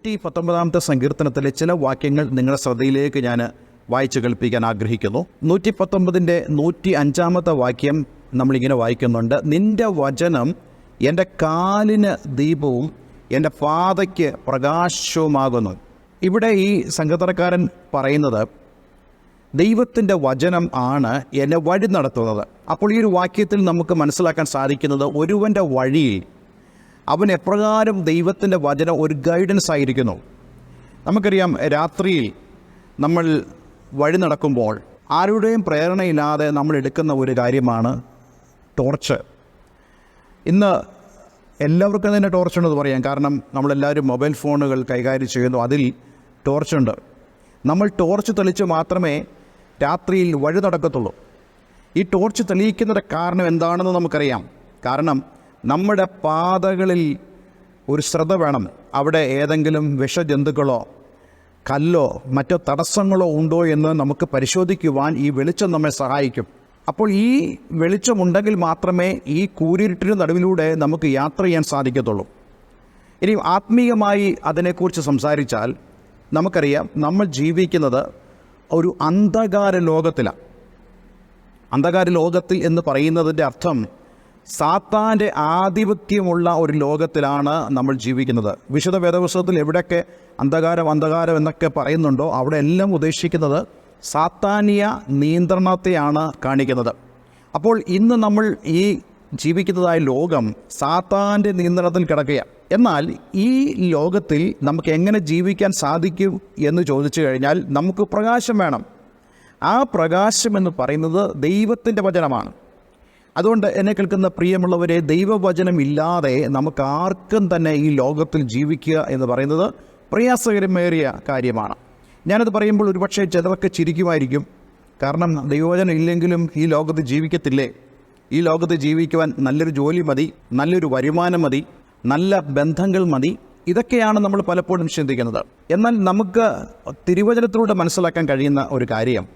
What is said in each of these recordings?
119 സങ്കീർത്തനത്തിലെ ചില വാക്യങ്ങൾ നിങ്ങളുടെ ശ്രദ്ധയിലേക്ക് ഞാൻ വായിച്ചു കേൾപ്പിക്കാൻ ആഗ്രഹിക്കുന്നു. 119 105 വാക്യം നമ്മളിങ്ങനെ വായിക്കുന്നുണ്ട്. നിൻ്റെ വചനം എൻ്റെ കാലിന് ദീപവും എൻ്റെ പാതയ്ക്ക് പ്രകാശവുമാകുന്നു. ഇവിടെ ഈ സങ്കീർത്തനക്കാരൻ പറയുന്നത് ദൈവത്തിൻ്റെ വചനം ആണ് എന്നെ വഴി നടത്തുന്നത്. അപ്പോൾ ഈ ഒരു വാക്യത്തിൽ നമുക്ക് മനസ്സിലാക്കാൻ സാധിക്കുന്നത് ഒരുവൻ്റെ വഴിയിൽ അവൻ എപ്രകാരം ദൈവത്തിൻ്റെ വചനം ഒരു ഗൈഡൻസ് ആയിരിക്കുന്നു. നമുക്കറിയാം, രാത്രിയിൽ നമ്മൾ വഴി നടക്കുമ്പോൾ ആരുടെയും പ്രേരണയില്ലാതെ നമ്മൾ എടുക്കുന്ന ഒരു കാര്യമാണ് ടോർച്ച്. ഇന്ന് എല്ലാവർക്കും തന്നെ ടോർച്ചുണ്ടെന്ന് പറയാം. കാരണം നമ്മളെല്ലാവരും മൊബൈൽ ഫോണുകൾ കൈകാര്യം ചെയ്യുന്നു, അതിൽ ടോർച്ചുണ്ട്. നമ്മൾ ടോർച്ച് തെളിച്ച് മാത്രമേ രാത്രിയിൽ വഴി നടക്കത്തുള്ളൂ. ഈ ടോർച്ച് തെളിയിക്കുന്നതിൻ്റെ കാരണം എന്താണെന്ന് നമുക്കറിയാം. കാരണം നമ്മുടെ പാതകളിൽ ഒരു ശ്രദ്ധ വേണം. അവിടെ ഏതെങ്കിലും വിഷജന്തുക്കളോ കല്ലോ മറ്റോ തടസ്സങ്ങളോ ഉണ്ടോ എന്ന് നമുക്ക് പരിശോധിക്കുവാൻ ഈ വെളിച്ചം നമ്മെ സഹായിക്കും. അപ്പോൾ ഈ വെളിച്ചമുണ്ടെങ്കിൽ മാത്രമേ ഈ കൂരിരുട്ടിന് നടുവിലൂടെ നമുക്ക് യാത്ര ചെയ്യാൻ സാധിക്കത്തുള്ളൂ. ഇനി ആത്മീയമായി അതിനെക്കുറിച്ച് സംസാരിച്ചാൽ നമുക്കറിയാം, നമ്മൾ ജീവിക്കുന്നത് ഒരു അന്ധകാര ലോകത്തിലാണ്. അന്ധകാര ലോകത്തിൽ എന്ന് പറയുന്നതിൻ്റെ അർത്ഥം സാത്താൻ്റെ ആധിപത്യമുള്ള ഒരു ലോകത്തിലാണ് നമ്മൾ ജീവിക്കുന്നത്. വിശുദ്ധ വേദപുസ്തകത്തിൽ എവിടെയൊക്കെ അന്ധകാരം എന്നൊക്കെ പറയുന്നുണ്ടോ അവിടെ എല്ലാം ഉദ്ദേശിക്കുന്നത് സാത്താനിയ നിയന്ത്രണത്തെയാണ് കാണിക്കുന്നത്. അപ്പോൾ ഇന്ന് നമ്മൾ ഈ ജീവിക്കുന്നതായ ലോകം സാത്താൻ്റെ നിയന്ത്രണത്തിൽ കിടക്കുകയാണ്. എന്നാൽ ഈ ലോകത്തിൽ നമുക്ക് എങ്ങനെ ജീവിക്കാൻ സാധിക്കും എന്ന് ചോദിച്ചു കഴിഞ്ഞാൽ നമുക്ക് പ്രകാശം വേണം. ആ പ്രകാശം എന്ന് പറയുന്നത് ദൈവത്തിൻ്റെ വചനമാണ്. അതുകൊണ്ട് എന്നെ കേൾക്കുന്ന പ്രിയമുള്ളവരെ, ദൈവവചനം ഇല്ലാതെ നമുക്ക് ആർക്കും തന്നെ ഈ ലോകത്തിൽ ജീവിക്കുക എന്ന് പറയുന്നത് പ്രയാസകരമേറിയ കാര്യമാണ്. ഞാനത് പറയുമ്പോൾ ഒരുപക്ഷെ ചിലർക്ക് ചിരിക്കുമായിരിക്കും. കാരണം ദൈവവചനം ഇല്ലെങ്കിലും ഈ ലോകത്ത് ജീവിക്കത്തില്ലേ? ഈ ലോകത്ത് ജീവിക്കുവാൻ നല്ലൊരു ജോലി മതി, നല്ലൊരു വരുമാനം മതി, നല്ല ബന്ധങ്ങൾ മതി. ഇതൊക്കെയാണ് നമ്മൾ പലപ്പോഴും ചിന്തിക്കുന്നത്. എന്നാൽ നമുക്ക് തിരുവചനത്തിലൂടെ മനസ്സിലാക്കാൻ കഴിയുന്ന ഒരു കാര്യം,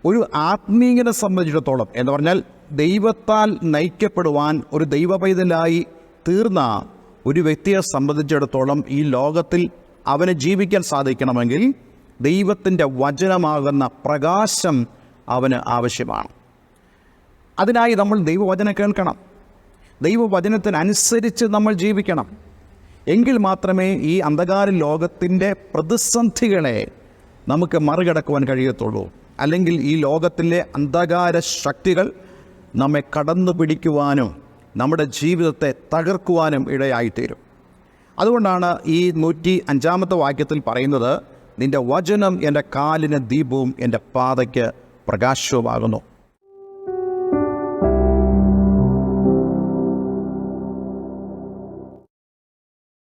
ഒരു ആത്മീയനെ സംബന്ധിച്ചിടത്തോളം എന്ന് പറഞ്ഞാൽ ദൈവത്താൽ നയിക്കപ്പെടുവാൻ ഒരു ദൈവപൈതലായി തീർന്ന ഒരു വ്യക്തിയെ സംബന്ധിച്ചിടത്തോളം ഈ ലോകത്തിൽ അവന് ജീവിക്കാൻ സാധിക്കണമെങ്കിൽ ദൈവത്തിൻ്റെ വചനമാകുന്ന പ്രകാശം അവന് ആവശ്യമാണ്. അതിനായി നമ്മൾ ദൈവവചനം കേൾക്കണം, ദൈവവചനത്തിനനുസരിച്ച് നമ്മൾ ജീവിക്കണം. എങ്കിൽ മാത്രമേ ഈ അന്ധകാര ലോകത്തിൻ്റെ പ്രതിസന്ധികളെ നമുക്ക് മറികടക്കുവാൻ കഴിയത്തുള്ളൂ. അല്ലെങ്കിൽ ഈ ലോകത്തിലെ അന്ധകാര ശക്തികൾ നമ്മെ കടന്നു പിടിക്കുവാനും നമ്മുടെ ജീവിതത്തെ തകർക്കുവാനും ഇടയായിത്തീരും. അതുകൊണ്ടാണ് ഈ 105 വാക്യത്തിൽ പറയുന്നത്, നിൻ്റെ വചനം എൻ്റെ കാലിന് ദീപവും എൻ്റെ പാതയ്ക്ക് പ്രകാശവുമാകുന്നു.